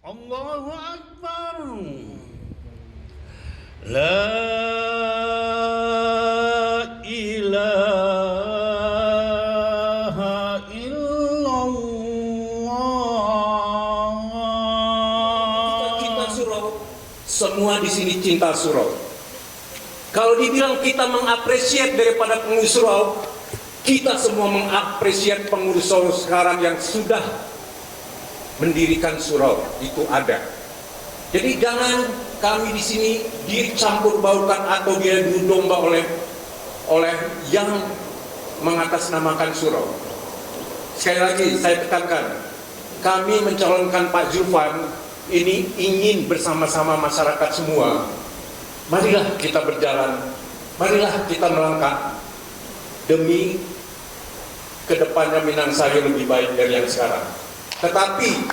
Allahu Akbar. La ilaha illallah. Kita surau, semua di sini cinta surau. Kalau dibilang kita mengapresiasi daripada pengurus surau, kita semua mengapresiasi pengurus surau sekarang yang sudah mendirikan surau, itu ada. Jadi jangan kami di sini dicampur baurkan atau dia domba oleh yang mengatasnamakan surau. Sekali lagi saya tekankan, kami mencalonkan Pak Zulfan ini ingin bersama-sama masyarakat semua. Marilah kita berjalan, marilah kita melangkah demi kedepannya Minangsayo lebih baik dari yang sekarang. Tetapi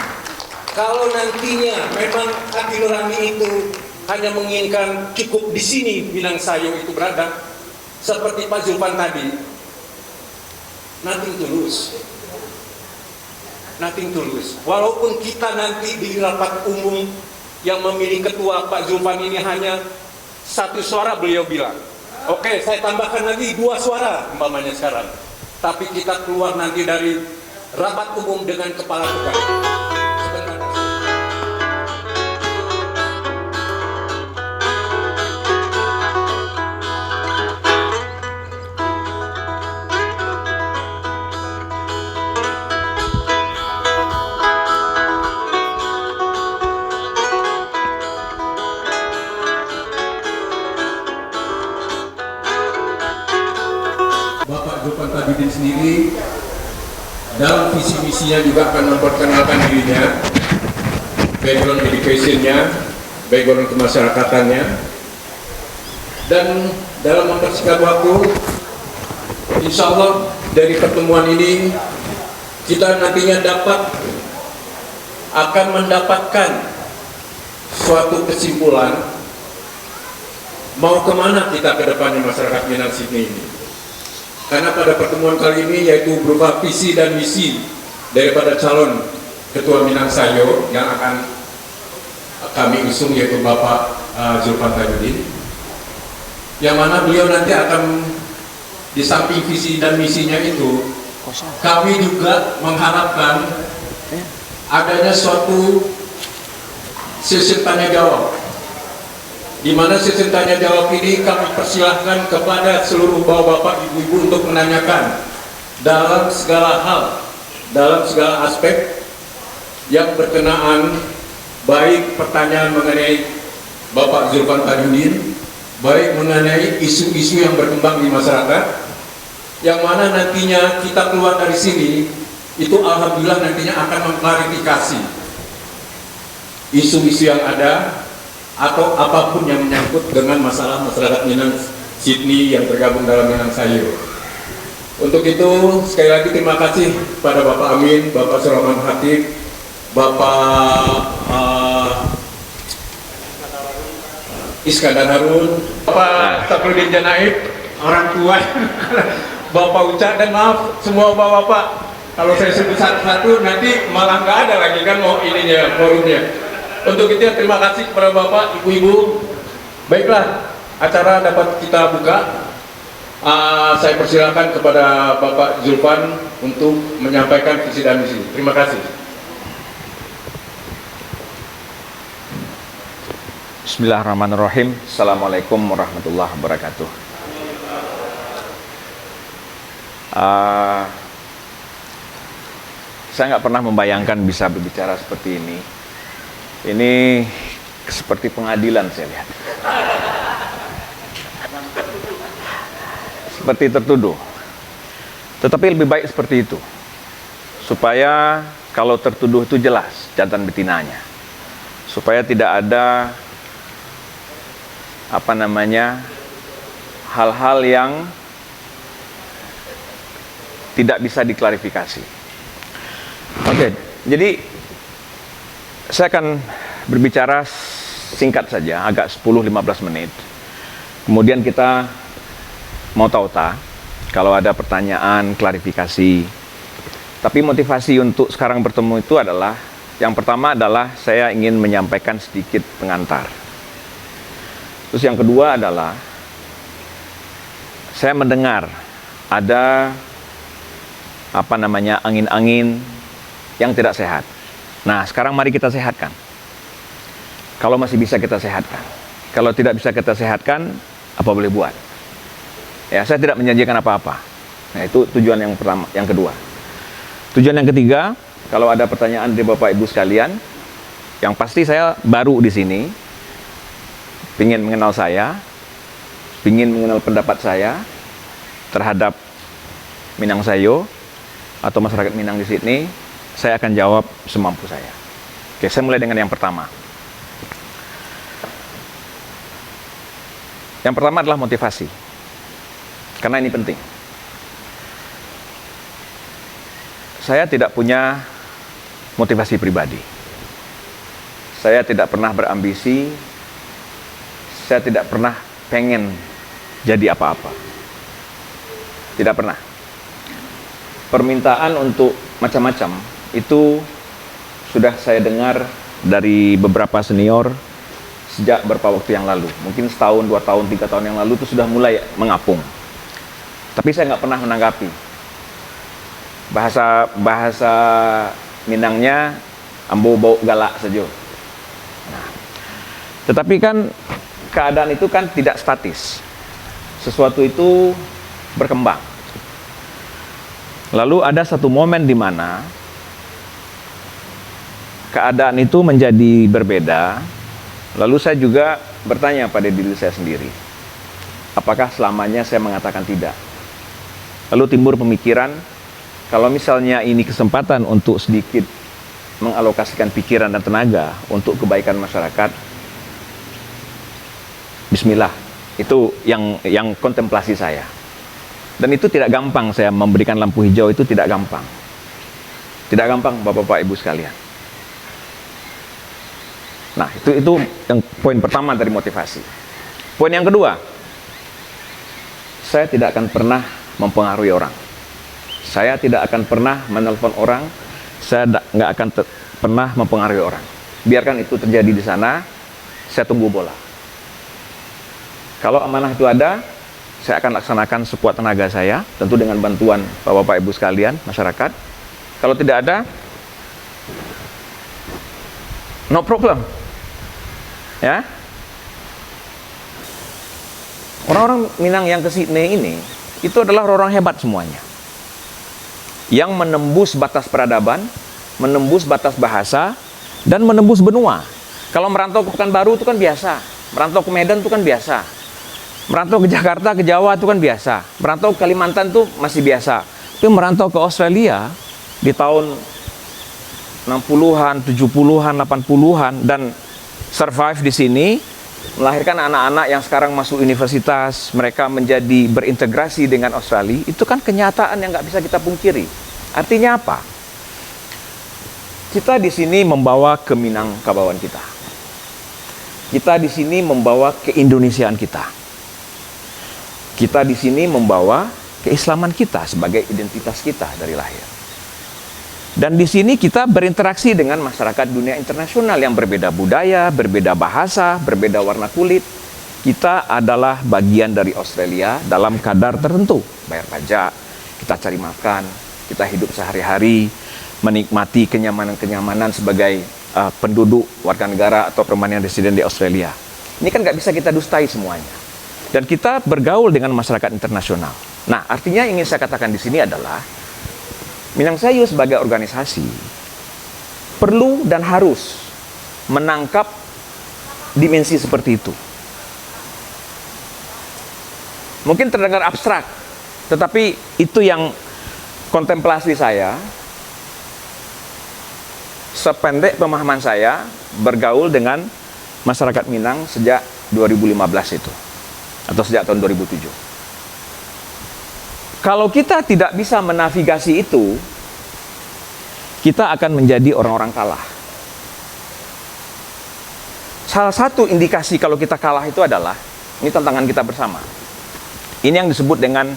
kalau nantinya memang hati nurani itu hanya menginginkan cukup di sini Minangsayo itu berada, seperti Pak Zulfan tadi, nothing tulus. Walaupun kita nanti di rapat umum yang memilih ketua Pak Zulfan ini hanya 1 suara, beliau bilang, oke, saya tambahkan lagi 2 suara umpamanya sekarang. Tapi kita keluar nanti dari rapat umum dengan kepala tegak. Bapak Zulfan Tajudin sendiri dalam visi misinya juga akan memperkenalkan dirinya, background education-nya, background kemasyarakatannya, dan dalam mempersingkat waktu, insya Allah dari pertemuan ini kita nantinya akan mendapatkan suatu kesimpulan mau kemana kita ke depannya masyarakat Minang Sydney ini. Karena pada pertemuan kali ini yaitu berupa visi dan misi daripada calon Ketua Minangsayo yang akan kami usung, yaitu Bapak Zulfan Tajudin, yang mana beliau nanti akan di samping visi dan misinya itu, kami juga mengharapkan adanya suatu sesi tanya jawab, di mana sesi tanya jawab ini kami persilahkan kepada seluruh bapak-bapak, ibu-ibu untuk menanyakan dalam segala hal, dalam segala aspek yang berkenaan, baik pertanyaan mengenai Bapak Zulfan Tajudin, baik mengenai isu-isu yang berkembang di masyarakat, yang mana nantinya kita keluar dari sini, itu alhamdulillah nantinya akan mengklarifikasi isu-isu yang ada, atau apapun yang menyangkut dengan masalah masyarakat Minang Sydney yang tergabung dalam Minangsayo. Untuk itu sekali lagi terima kasih pada Bapak Amin, Bapak Surahman Hatib, Bapak Iskandar Harun, Bapak Saprudin Janaib, orang tua, Bapak Uca, dan maaf semua bapak-bapak kalau saya sebut satu-satu nanti malah nggak ada lagi kan mau ininya forumnya. Untuk itu terima kasih kepada Bapak, Ibu-ibu. Baiklah, acara dapat kita buka. Saya persilakan kepada Bapak Zulfan untuk menyampaikan visi dan misi. Terima kasih. Bismillahirrahmanirrahim. Assalamualaikum warahmatullahi wabarakatuh. Saya nggak pernah membayangkan bisa berbicara seperti ini. Ini seperti pengadilan saya lihat. Seperti tertuduh. Tetapi lebih baik seperti itu. Supaya kalau tertuduh itu jelas jantan betinanya. Supaya tidak ada hal-hal yang tidak bisa diklarifikasi. Oke, jadi saya akan berbicara singkat saja, agak 10-15 menit. Kemudian kita mau tauta, kalau ada pertanyaan, klarifikasi. Tapi motivasi untuk sekarang bertemu itu adalah Yang pertama adalah saya ingin menyampaikan sedikit pengantar. Terus yang kedua adalah saya mendengar ada angin-angin yang tidak sehat. Nah, sekarang mari kita sehatkan. Kalau masih bisa kita sehatkan. Kalau tidak bisa kita sehatkan, apa boleh buat? Ya, saya tidak menjanjikan apa-apa. Nah, itu tujuan yang pertama, yang kedua. Tujuan yang ketiga, kalau ada pertanyaan dari Bapak Ibu sekalian, yang pasti saya baru di sini, ingin mengenal saya, ingin mengenal pendapat saya terhadap Minang Sayo atau masyarakat Minang di sini, saya akan jawab semampu saya. Oke, saya mulai dengan yang pertama. Yang pertama adalah motivasi, karena ini penting. Saya tidak punya motivasi pribadi. Saya tidak pernah berambisi. Saya tidak pernah pengen jadi apa-apa. Tidak pernah. Permintaan untuk macam-macam itu sudah saya dengar dari beberapa senior sejak beberapa waktu yang lalu. Mungkin setahun, 2 tahun, 3 tahun yang lalu itu sudah mulai mengapung. Tapi saya nggak pernah menanggapi. Bahasa Minangnya ambo bau galak saja. Nah, tetapi kan keadaan itu kan tidak statis. Sesuatu itu berkembang. Lalu ada satu momen di mana keadaan itu menjadi berbeda. Lalu saya juga bertanya pada diri saya sendiri, apakah selamanya saya mengatakan tidak? Lalu timbul pemikiran, kalau misalnya ini kesempatan untuk sedikit mengalokasikan pikiran dan tenaga untuk kebaikan masyarakat, bismillah. Itu yang kontemplasi saya. Dan itu tidak gampang, saya memberikan lampu hijau itu tidak gampang. Tidak gampang, Bapak-Bapak Ibu sekalian. Nah, itu yang poin pertama dari motivasi. Poin yang kedua, saya tidak akan pernah mempengaruhi orang. Saya tidak akan pernah menelpon orang. Saya nggak akan pernah mempengaruhi orang. Biarkan itu terjadi di sana. Saya tunggu bola. Kalau amanah itu ada, saya akan laksanakan sekuat tenaga saya, tentu dengan bantuan Bapak-Bapak Ibu sekalian, masyarakat. Kalau tidak ada, no problem. Ya, orang-orang Minang yang ke Sydney ini, itu adalah orang hebat semuanya. Yang menembus batas peradaban, menembus batas bahasa, dan menembus benua. Kalau merantau ke Pekanbaru itu kan biasa. Merantau ke Medan itu kan biasa. Merantau ke Jakarta, ke Jawa itu kan biasa. Merantau ke Kalimantan itu masih biasa. Tapi merantau ke Australia di tahun 60-an, 70-an, 80-an, dan survive di sini, melahirkan anak-anak yang sekarang masuk universitas, mereka menjadi berintegrasi dengan Australia, itu kan kenyataan yang nggak bisa kita pungkiri. Artinya apa? Kita di sini membawa Keminangkabauan kita. Kita di sini membawa keindonesiaan kita. Kita di sini membawa keislaman kita sebagai identitas kita dari lahir. Dan di sini kita berinteraksi dengan masyarakat dunia internasional yang berbeda budaya, berbeda bahasa, berbeda warna kulit. Kita adalah bagian dari Australia dalam kadar tertentu. Bayar pajak, kita cari makan, kita hidup sehari-hari, menikmati kenyamanan-kenyamanan sebagai penduduk, warga negara atau permanent resident di Australia. Ini kan nggak bisa kita dustai semuanya. Dan kita bergaul dengan masyarakat internasional. Nah, artinya yang ingin saya katakan di sini adalah Minang Sayo sebagai organisasi perlu dan harus menangkap dimensi seperti itu. Mungkin terdengar abstrak, tetapi itu yang kontemplasi saya, sependek pemahaman saya bergaul dengan masyarakat Minang sejak 2015 itu, atau sejak tahun 2007. Kalau kita tidak bisa menavigasi itu, kita akan menjadi orang-orang kalah. Salah satu indikasi kalau kita kalah itu adalah, ini tantangan kita bersama. Ini yang disebut dengan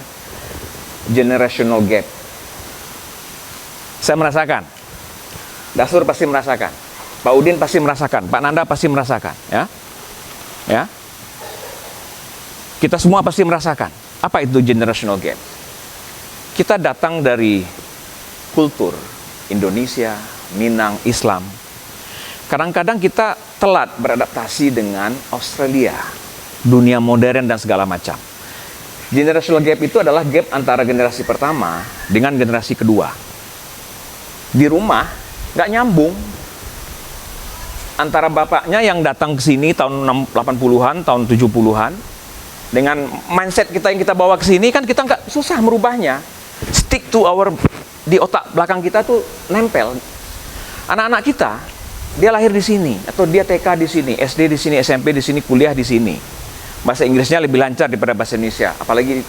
generational gap. Saya merasakan, Dasur pasti merasakan, Pak Udin pasti merasakan, Pak Nanda pasti merasakan, ya. Ya. Kita semua pasti merasakan. Apa itu generational gap? Kita datang dari kultur Indonesia, Minang, Islam. Kadang-kadang kita telat beradaptasi dengan Australia, dunia modern dan segala macam. Generational gap itu adalah gap antara generasi pertama dengan generasi kedua. Di rumah nggak nyambung antara bapaknya yang datang ke sini tahun 80-an, tahun 70-an, dengan mindset kita yang kita bawa ke sini, kan kita nggak susah merubahnya. Stick to our, di otak belakang kita tuh nempel. Anak-anak kita, dia lahir di sini, atau dia TK di sini, SD di sini, SMP di sini, kuliah di sini. Bahasa Inggrisnya lebih lancar daripada bahasa Indonesia, apalagi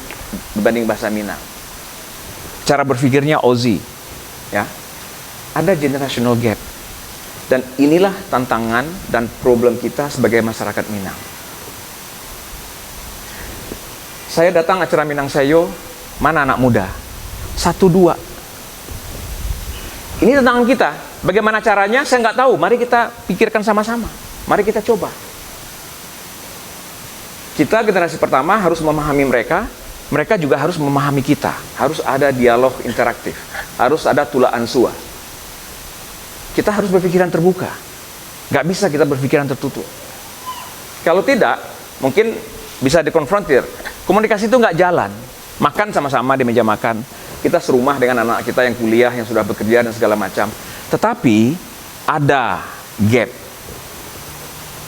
dibanding bahasa Minang. Cara berpikirnya Aussie, ya. Ada generational gap. Dan inilah tantangan dan problem kita sebagai masyarakat Minang. Saya datang acara Minang Sayo, mana anak muda? 1, 2. Ini tantangan kita. Bagaimana caranya? Saya nggak tahu. Mari kita pikirkan sama-sama. Mari kita coba. Kita generasi pertama harus memahami mereka. Mereka juga harus memahami kita. Harus ada dialog interaktif. Harus ada tula ansua. Kita harus berpikiran terbuka. Nggak bisa kita berpikiran tertutup. Kalau tidak, mungkin bisa dikonfrontir. Komunikasi itu nggak jalan. Makan sama-sama di meja makan. Kita serumah dengan anak kita yang kuliah, yang sudah bekerja dan segala macam. Tetapi ada gap.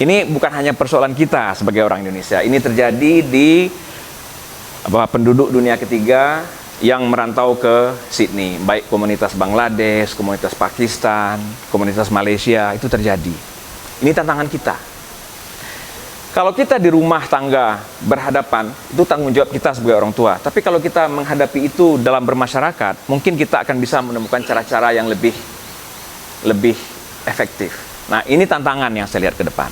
Ini bukan hanya persoalan kita sebagai orang Indonesia. Ini terjadi di penduduk dunia ketiga yang merantau ke Sydney, baik komunitas Bangladesh, komunitas Pakistan, komunitas Malaysia, itu terjadi. Ini tantangan kita. Kalau kita di rumah tangga berhadapan, itu tanggung jawab kita sebagai orang tua. Tapi kalau kita menghadapi itu dalam bermasyarakat, mungkin kita akan bisa menemukan cara-cara yang lebih efektif. Nah, ini tantangan yang saya lihat ke depan.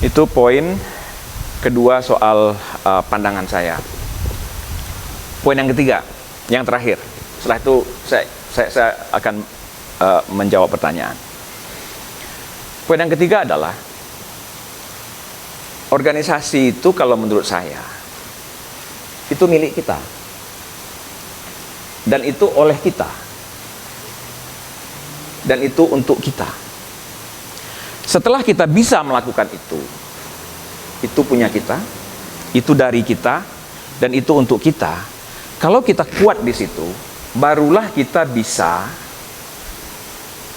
Itu poin kedua soal pandangan saya. Poin yang ketiga, yang terakhir. Setelah itu saya akan menjawab pertanyaan. Poin yang ketiga adalah organisasi itu kalau menurut saya itu milik kita. Dan itu oleh kita. Dan itu untuk kita. Setelah kita bisa melakukan itu punya kita, itu dari kita, dan itu untuk kita. Kalau kita kuat di situ, barulah kita bisa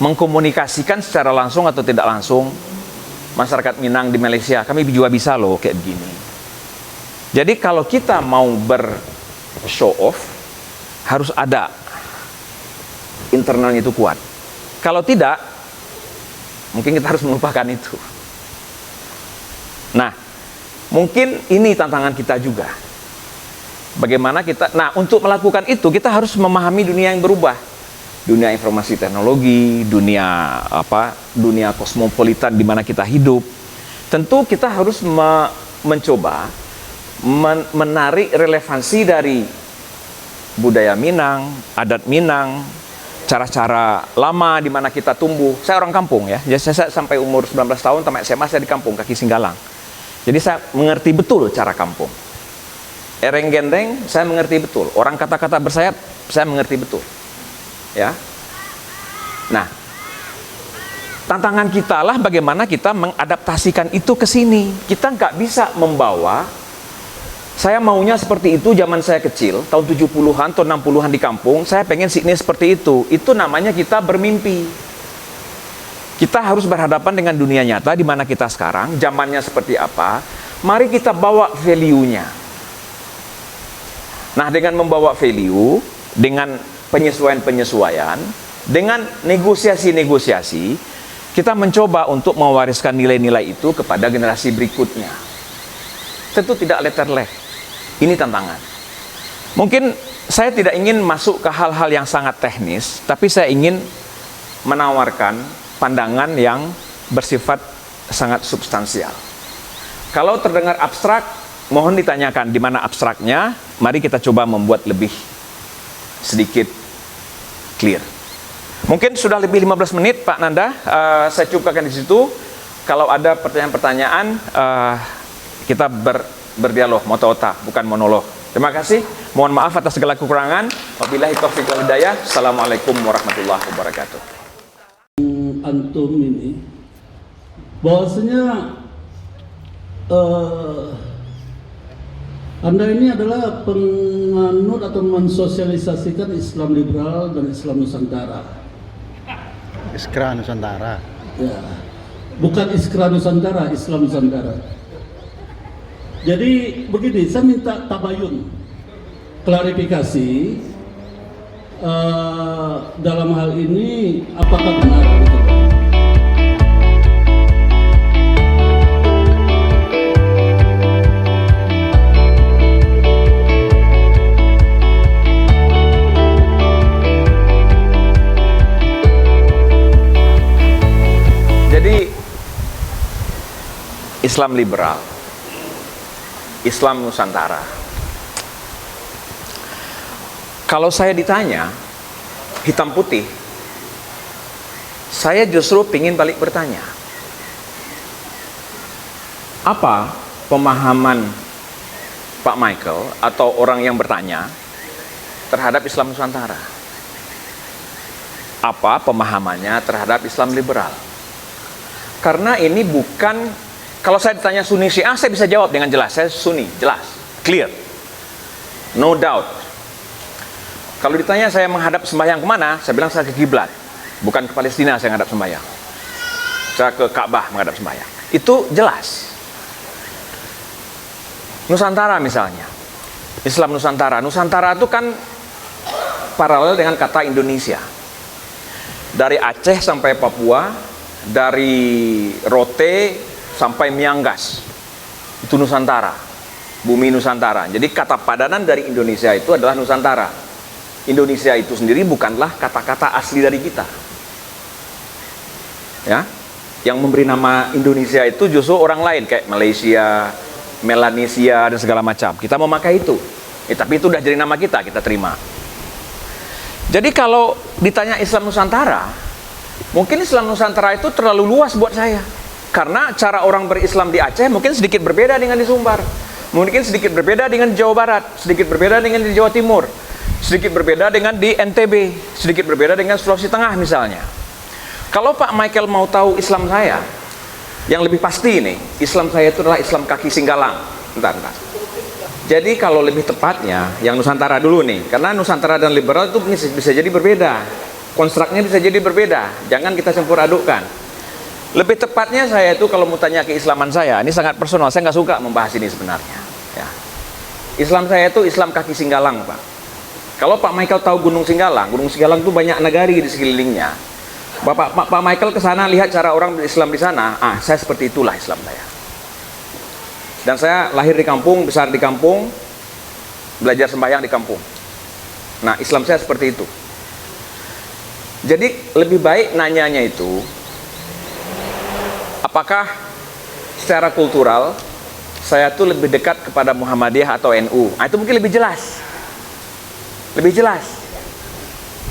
mengkomunikasikan secara langsung atau tidak langsung masyarakat Minang di Malaysia. Kami juga bisa loh kayak begini. Jadi kalau kita mau show off, harus ada internalnya itu kuat. Kalau tidak, mungkin kita harus melupakan itu. Nah, mungkin ini tantangan kita juga. Bagaimana kita, untuk melakukan itu kita harus memahami dunia yang berubah. Dunia informasi teknologi, dunia kosmopolitan di mana kita hidup. Tentu kita harus mencoba menarik relevansi dari budaya Minang, adat Minang, cara-cara lama di mana kita tumbuh. Saya orang kampung ya. Jadi saya sampai umur 19 tahun tamat SMA saya di kampung Kaki Singgalang. Jadi saya mengerti betul cara kampung. Ereng gendeng, saya mengerti betul. Orang kata-kata bersayap, saya mengerti betul. Ya. Nah, tantangan kita lah bagaimana kita mengadaptasikan itu ke sini. Kita nggak bisa membawa, saya maunya seperti itu zaman saya kecil, tahun 70-an, tahun 60-an di kampung, saya pengen Sydney seperti itu. Itu namanya kita bermimpi. Kita harus berhadapan dengan dunia nyata di mana kita sekarang, zamannya seperti apa. Mari kita bawa value-nya. Nah, dengan membawa value, dengan penyesuaian-penyesuaian, dengan negosiasi-negosiasi, kita mencoba untuk mewariskan nilai-nilai itu kepada generasi berikutnya. Tentu tidak letterlek. Ini tantangan. Mungkin saya tidak ingin masuk ke hal-hal yang sangat teknis, tapi saya ingin menawarkan pandangan yang bersifat sangat substansial. Kalau terdengar abstrak, mohon ditanyakan di mana abstraknya. Mari kita coba membuat lebih sedikit clear. Mungkin sudah lebih 15 menit Pak Nanda, saya cukupkan di situ. Kalau ada pertanyaan-pertanyaan, kita berdialog, mota-ota, bukan monolog. Terima kasih, mohon maaf atas segala kekurangan. Wabillahi taufiq wal hidayah. Assalamualaikum warahmatullahi wabarakatuh. Antum ini bahwasanya Anda ini adalah penganut atau mensosialisasikan Islam liberal dan Islam Nusantara. Iskra Nusantara. Ya, bukan Iskra Nusantara, Islam Nusantara. Jadi begini, saya minta tabayun, klarifikasi dalam hal ini apakah benar gitu. Jadi Islam liberal, Islam Nusantara. Kalau saya ditanya hitam putih, saya justru ingin balik bertanya, apa pemahaman Pak Michael atau orang yang bertanya terhadap Islam Nusantara? Apa pemahamannya terhadap Islam liberal? Karena ini bukan, kalau saya ditanya Sunni Syiah, saya bisa jawab dengan jelas. Saya Sunni, jelas, clear, no doubt. Kalau ditanya saya menghadap sembahyang kemana, saya bilang saya ke kiblat, bukan ke Palestina saya menghadap sembahyang. Saya ke Ka'bah menghadap sembahyang. Itu jelas. Nusantara misalnya, Islam Nusantara. Nusantara itu kan paralel dengan kata Indonesia. Dari Aceh sampai Papua, dari Rote sampai Miangas, itu Nusantara, bumi Nusantara. Jadi kata padanan dari Indonesia itu adalah Nusantara. Indonesia itu sendiri bukanlah kata-kata asli dari kita, ya. Yang memberi nama Indonesia itu justru orang lain, kayak Malaysia, Melanesia dan segala macam. Kita memakai itu, tapi itu udah jadi nama kita, kita terima. Jadi kalau ditanya Islam Nusantara, mungkin Islam Nusantara itu terlalu luas buat saya. Karena cara orang berislam di Aceh mungkin sedikit berbeda dengan di Sumbar. Mungkin sedikit berbeda dengan di Jawa Barat, sedikit berbeda dengan di Jawa Timur, sedikit berbeda dengan di NTB, sedikit berbeda dengan Sulawesi Tengah misalnya. Kalau Pak Michael mau tahu Islam saya, yang lebih pasti ini, Islam saya itu adalah Islam kaki singgalang. Bentar. Jadi kalau lebih tepatnya, yang Nusantara dulu nih, karena Nusantara dan liberal itu bisa jadi berbeda. Konstruknya bisa jadi berbeda, jangan kita campur adukkan. Lebih tepatnya saya itu kalau mau tanya keislaman saya, ini sangat personal, saya nggak suka membahas ini sebenarnya, ya. Islam saya itu Islam kaki singgalang, Pak. Kalau Pak Michael tahu Gunung Singgalang itu banyak nagari di sekelilingnya. Pak Michael ke sana lihat cara orang berislam di sana, saya seperti itulah Islam saya. Dan saya lahir di kampung, besar di kampung, belajar sembahyang di kampung. Nah, Islam saya seperti itu. Jadi lebih baik nanyanya itu, apakah secara kultural saya tuh lebih dekat kepada Muhammadiyah atau NU? Itu mungkin lebih jelas. Lebih jelas.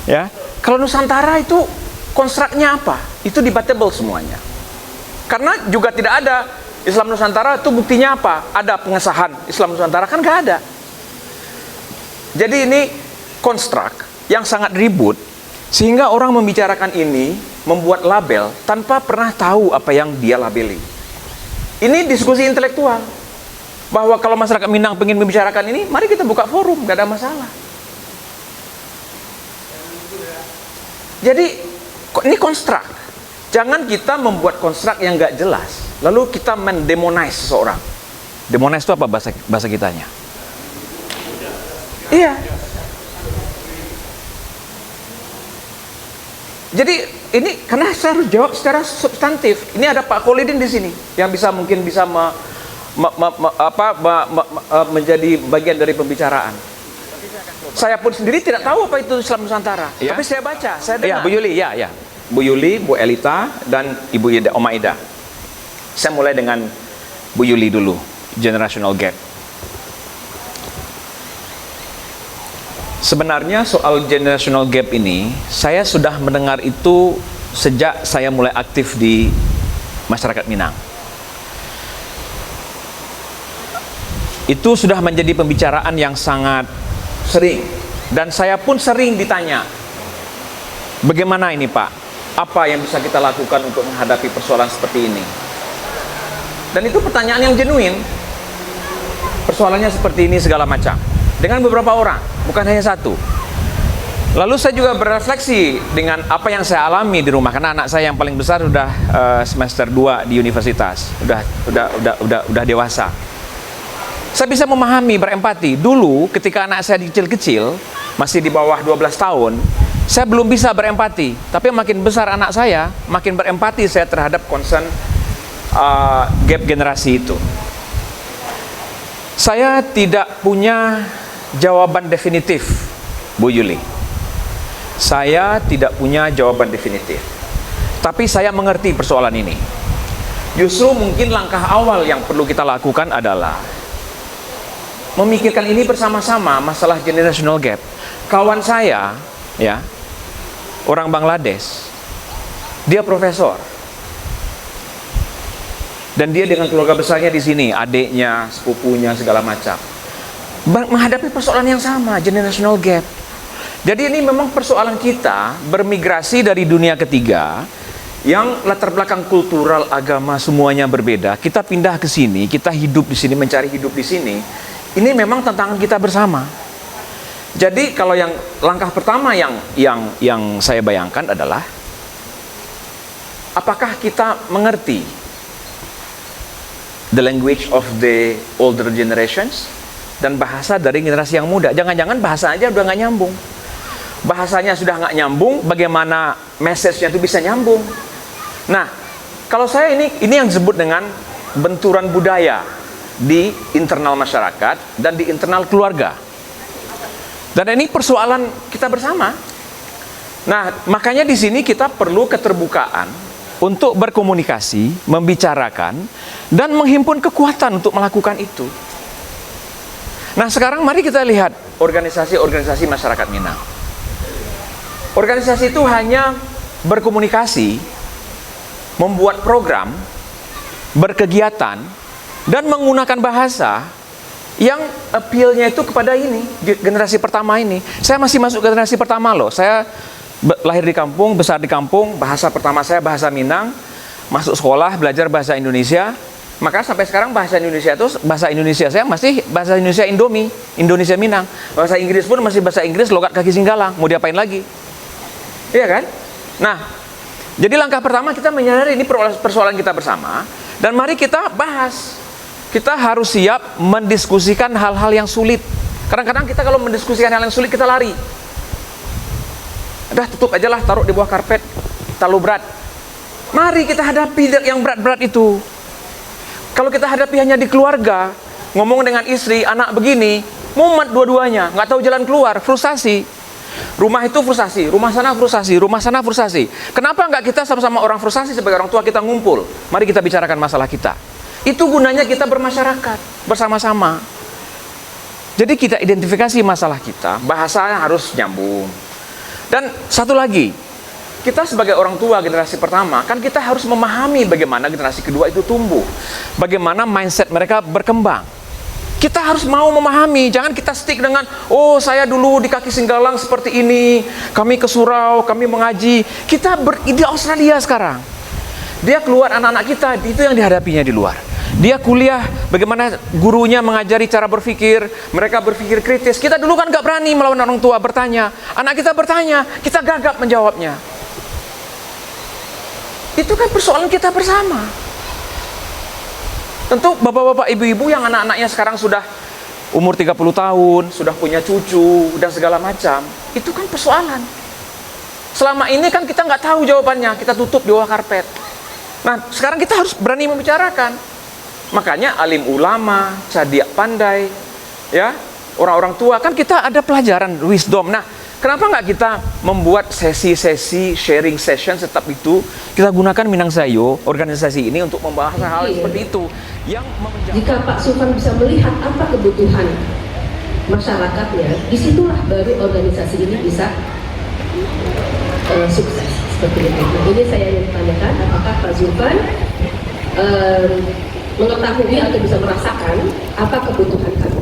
Ya. Kalau Nusantara itu konstruknya apa? Itu debatable semuanya. Karena juga tidak ada Islam Nusantara itu buktinya apa? Ada pengesahan Islam Nusantara, kan nggak ada. Jadi ini konstruk yang sangat ribut, sehingga orang membicarakan ini, membuat label tanpa pernah tahu apa yang dia labeli. Ini diskusi intelektual, bahwa kalau masyarakat Minang ingin membicarakan ini, mari kita buka forum, gak ada masalah. Jadi ini konstruk. Jangan kita membuat konstruk yang gak jelas, lalu kita mendemonize seseorang. Demonize itu apa bahasa kitanya? Iya. Jadi ini karena saya harus jawab secara substantif. Ini ada Pak Kholidin di sini yang mungkin bisa menjadi bagian dari pembicaraan. Saya pun sendiri tidak tahu apa itu Islam Nusantara, ya? Tapi saya baca, saya dengar. Ya, Bu Yuli, ya. Bu Yuli, Bu Elita, dan Ibu Oma Ida. Saya mulai dengan Bu Yuli dulu, generational gap. Sebenarnya soal generational gap ini, saya sudah mendengar itu sejak saya mulai aktif di masyarakat Minang. Itu sudah menjadi pembicaraan yang sangat sering, dan saya pun sering ditanya, bagaimana ini Pak, apa yang bisa kita lakukan untuk menghadapi persoalan seperti ini? Dan itu pertanyaan yang genuine. Persoalannya seperti ini segala macam, dengan beberapa orang, bukan hanya satu. Lalu saya juga berefleksi dengan apa yang saya alami di rumah, karena anak saya yang paling besar sudah semester 2 di universitas, udah dewasa. Saya bisa memahami, berempati. Dulu ketika anak saya kecil-kecil, masih di bawah 12 tahun, saya belum bisa berempati. Tapi makin besar anak saya, makin berempati saya terhadap concern gap generasi itu. Saya tidak punya jawaban definitif, Bu Yuli. Saya tidak punya jawaban definitif. Tapi saya mengerti persoalan ini. Justru mungkin langkah awal yang perlu kita lakukan adalah memikirkan ini bersama-sama, masalah generational gap. Kawan saya, ya, orang Bangladesh, dia profesor. Dan dia dengan keluarga besarnya di sini, adiknya, sepupunya, segala macam, menghadapi persoalan yang sama, generational gap. Jadi ini memang persoalan kita bermigrasi dari dunia ketiga, yang latar belakang kultural, agama semuanya berbeda. Kita pindah ke sini, kita hidup di sini, mencari hidup di sini. Ini memang tantangan kita bersama. Jadi kalau yang langkah pertama yang saya bayangkan adalah, apakah kita mengerti the language of the older generations dan bahasa dari generasi yang muda? Jangan-jangan bahasa aja udah nggak nyambung. Bahasanya sudah nggak nyambung, bagaimana message-nya itu bisa nyambung? Nah, kalau saya ini yang disebut dengan benturan budaya di internal masyarakat dan di internal keluarga. Dan ini persoalan kita bersama. Nah, makanya di sini kita perlu keterbukaan untuk berkomunikasi, membicarakan, dan menghimpun kekuatan untuk melakukan itu. Nah, sekarang mari kita lihat organisasi-organisasi masyarakat Minang. Organisasi itu hanya berkomunikasi, membuat program, berkegiatan, dan menggunakan bahasa yang appeal-nya itu kepada ini, generasi pertama ini. Saya masih masuk generasi pertama loh. Saya lahir di kampung, besar di kampung, bahasa pertama saya bahasa Minang, masuk sekolah, belajar bahasa Indonesia. Maka sampai sekarang bahasa Indonesia saya masih bahasa Indonesia Indomie, Indonesia Minang. Bahasa Inggris pun masih bahasa Inggris logat kaki Singgalang. Mau diapain lagi? Iya kan? Nah, jadi langkah pertama kita menyadari ini persoalan kita bersama, dan mari kita bahas. Kita harus siap mendiskusikan hal-hal yang sulit. Kadang-kadang kita kalau mendiskusikan hal yang sulit kita lari. Udah tutup aja lah, taruh di bawah karpet, terlalu berat. Mari kita hadapi yang berat-berat itu. Kalau kita hadapi hanya di keluarga, ngomong dengan istri, anak begini, mumet dua-duanya, nggak tahu jalan keluar, frustasi. Rumah itu frustasi, rumah sana frustasi, rumah sana frustasi. Kenapa nggak kita sama-sama orang frustasi sebagai orang tua kita ngumpul? Mari kita bicarakan masalah kita. Itu gunanya kita bermasyarakat bersama-sama. Jadi kita identifikasi masalah kita, bahasanya harus nyambung. Dan satu lagi, kita sebagai orang tua generasi pertama, kan kita harus memahami bagaimana generasi kedua itu tumbuh, bagaimana mindset mereka berkembang. Kita harus mau memahami, jangan kita stick dengan, oh saya dulu di kaki Singgalang seperti ini, kami ke surau, kami mengaji. Kita di Australia sekarang. Dia keluar anak-anak kita, itu yang dihadapinya di luar. Dia kuliah, bagaimana gurunya mengajari cara berpikir, mereka berpikir kritis. Kita dulu kan gak berani melawan orang tua bertanya. Anak kita bertanya, kita gagap menjawabnya. Itu kan persoalan kita bersama. Tentu bapak-bapak, ibu-ibu yang anak-anaknya sekarang sudah umur 30 tahun, sudah punya cucu, dan segala macam, itu kan persoalan. Selama ini kan kita nggak tahu jawabannya, kita tutup di bawah karpet. Nah, sekarang kita harus berani membicarakan. Makanya alim ulama, cadiak pandai, ya, orang-orang tua, kan kita ada pelajaran wisdom. Nah, kenapa nggak kita membuat sesi-sesi sharing session tetap itu kita gunakan Minang Sayo, organisasi ini untuk membahas hal seperti itu yang Jika Pak Sufan bisa melihat apa kebutuhan masyarakatnya, disitulah baru organisasi ini bisa sukses seperti itu. Ini saya ingin tanyakan, apakah Pak Zulfan mengetahui atau bisa merasakan apa kebutuhan kami?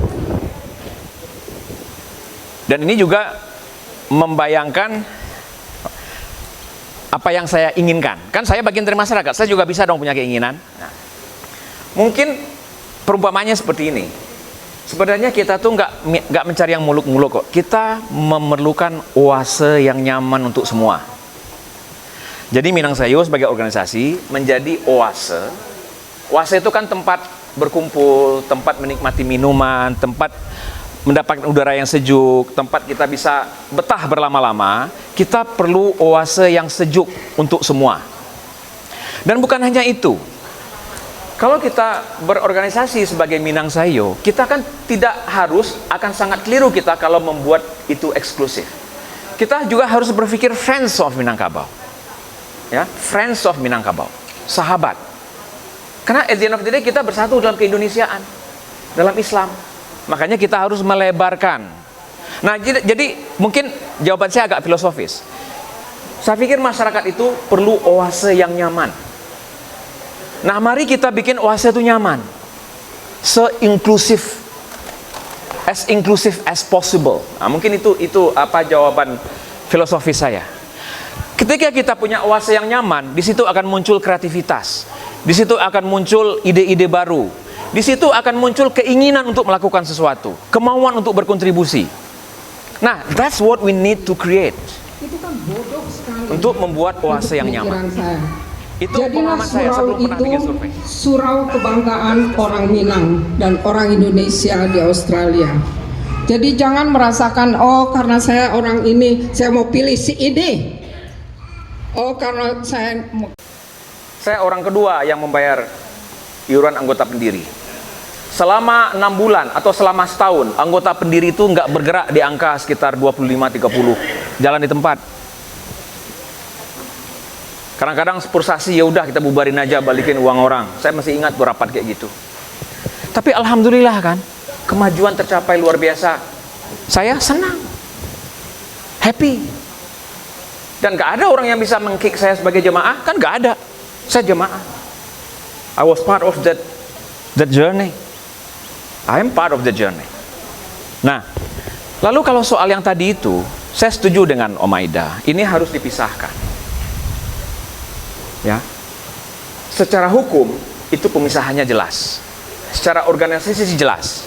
Dan ini juga membayangkan apa yang saya inginkan. Kan saya bagian dari masyarakat, saya juga bisa dong punya keinginan. Nah, mungkin perumpamannya seperti ini. Sebenarnya kita tuh nggak mencari yang muluk-muluk kok. Kita memerlukan oase yang nyaman untuk semua. Jadi Minangsayo sebagai organisasi menjadi oase. Oase itu kan tempat berkumpul, tempat menikmati minuman, tempat mendapatkan udara yang sejuk, tempat kita bisa betah berlama-lama. Kita perlu oase yang sejuk untuk semua. Dan bukan hanya itu. Kalau kita berorganisasi sebagai Minangsayo, kita kan tidak harus, akan sangat keliru kita kalau membuat itu eksklusif. Kita juga harus berpikir Friends of Minangkabau. Ya, Friends of Minangkabau. Sahabat. Karena at the end of the day kita bersatu dalam keindonesiaan, dalam Islam. Makanya kita harus melebarkan. Nah, jadi mungkin jawaban saya agak filosofis. Saya pikir masyarakat itu perlu oase yang nyaman. Nah, mari kita bikin oase itu nyaman, se-inklusif, as possible. Nah, mungkin itu apa jawaban filosofis saya. Ketika kita punya oase yang nyaman, di situ akan muncul kreativitas, di situ akan muncul ide-ide baru, di situ akan muncul keinginan untuk melakukan sesuatu, kemauan untuk berkontribusi. Nah, that's what we need to create. Itu kan bodoh sekali. Untuk membuat oase yang nyaman. Saya. Itu Jadilah pengalaman saya surau sebelum pernah bikin itu survei. surau kebanggaan orang Minang dan orang Indonesia di Australia. Jadi jangan merasakan, oh karena saya orang ini, saya mau pilih si ini. Oh karena Saya orang kedua yang membayar iuran anggota pendiri. Selama 6 bulan atau selama setahun, anggota pendiri itu nggak bergerak di angka sekitar 25-30, jalan di tempat. Kadang-kadang pulsasi, ya udah kita bubarin aja, balikin uang orang. Saya masih ingat berapat kayak gitu. Tapi alhamdulillah kan, kemajuan tercapai luar biasa. Saya senang, happy. Dan gak ada orang yang bisa mengkick saya sebagai jemaah, kan gak ada. Saya jemaah. I was part of that journey. I am part of the journey. Nah, lalu kalau soal yang tadi itu, saya setuju dengan Om Aida. Ini harus dipisahkan. Ya, secara hukum itu pemisahannya jelas, secara organisasi jelas,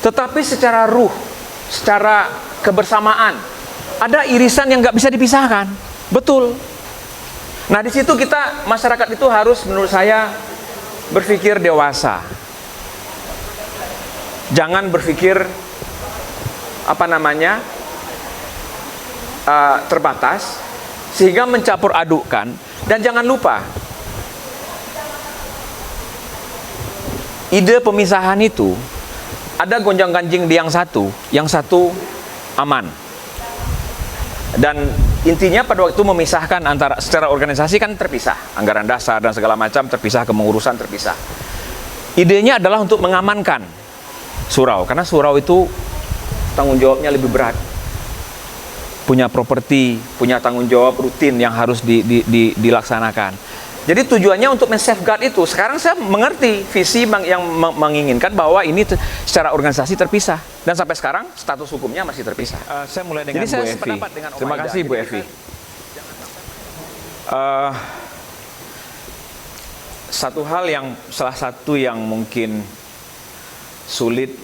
tetapi secara ruh, secara kebersamaan ada irisan yang nggak bisa dipisahkan, betul. Nah di situ kita masyarakat itu harus menurut saya berpikir dewasa, jangan berpikir terbatas sehingga mencampur adukkan. Dan jangan lupa, ide pemisahan itu ada gonjang-ganjing di yang satu aman. Dan intinya pada waktu memisahkan antara secara organisasi kan terpisah, anggaran dasar dan segala macam terpisah, kepengurusan terpisah. Idenya adalah untuk mengamankan surau, karena surau itu tanggung jawabnya lebih berat. Punya properti, punya tanggung jawab rutin yang harus dilaksanakan. Jadi tujuannya untuk men-safeguard itu. Sekarang saya mengerti visi yang menginginkan bahwa ini secara organisasi terpisah. Dan sampai sekarang status hukumnya masih terpisah. Saya mulai dengan Bu Evi. Terima kasih Bu Evi. Salah satu yang mungkin sulit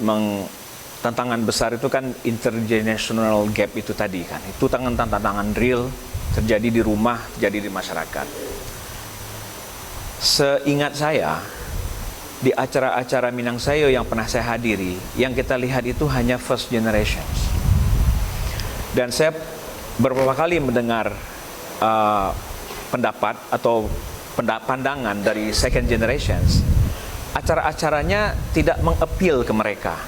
tantangan besar itu kan intergenerational gap itu tadi kan. Itu tantangan real terjadi di rumah, terjadi di masyarakat. Seingat saya, di acara-acara Minangsayo yang pernah saya hadiri, yang kita lihat itu hanya first generations. Dan saya beberapa kali mendengar pendapat atau pandangan dari second generations. Acara-acaranya tidak meng-appeal ke mereka.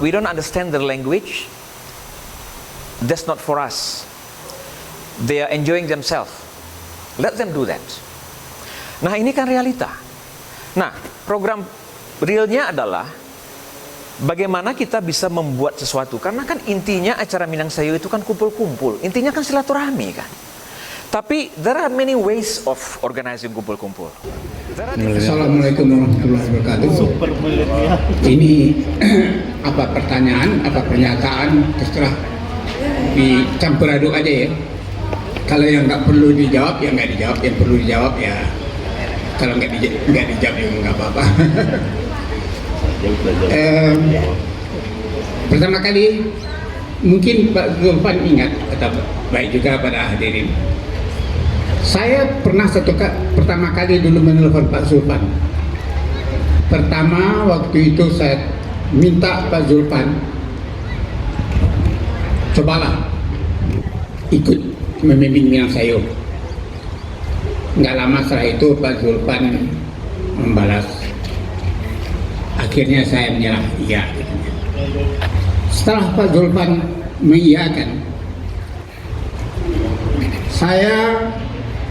We don't understand their language. That's not for us. They are enjoying themselves. Let them do that. Nah ini kan realita. Nah program realnya adalah bagaimana kita bisa membuat sesuatu, karena kan intinya acara Minang Sayo itu kan kumpul-kumpul, intinya kan silaturahmi kan. Tapi there are many ways of organizing kumpul-kumpul. Assalamualaikum warahmatullahi wabarakatuh. Ini apa pertanyaan, apa pernyataan, terserah dicampur aduk aja ya. Kalau yang nggak perlu dijawab ya nggak dijawab, yang perlu dijawab ya kalau nggak dijawab juga nggak apa-apa. Pertama kali mungkin Pak Zulfan ingat atau baik juga pada hadirin. Saya pernah pertama kali dulu menelpon Pak Zulfan. Pertama waktu itu saya minta Pak Zulfan, cobalah ikut memimpin Minang Sayo. Nggak lama setelah itu Pak Zulfan membalas. Akhirnya saya menyerah iya. Setelah Pak Zulfan mengiyakan, saya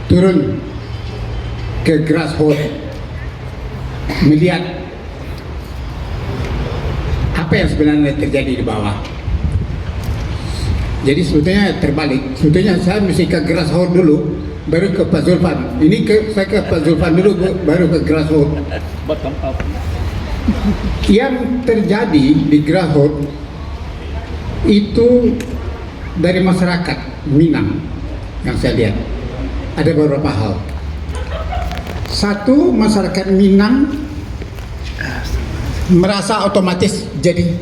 turun ke grassroots melihat apa yang sebenarnya terjadi di bawah. Jadi sebetulnya terbalik. Sebetulnya saya mesti ke grassroots dulu, baru ke Pak Zulfan. Saya ke Pak Zulfan dulu, baru ke grassroots. Yang terjadi di grassroots itu dari masyarakat Minang yang saya lihat ada beberapa hal. Satu, masyarakat Minang merasa otomatis jadi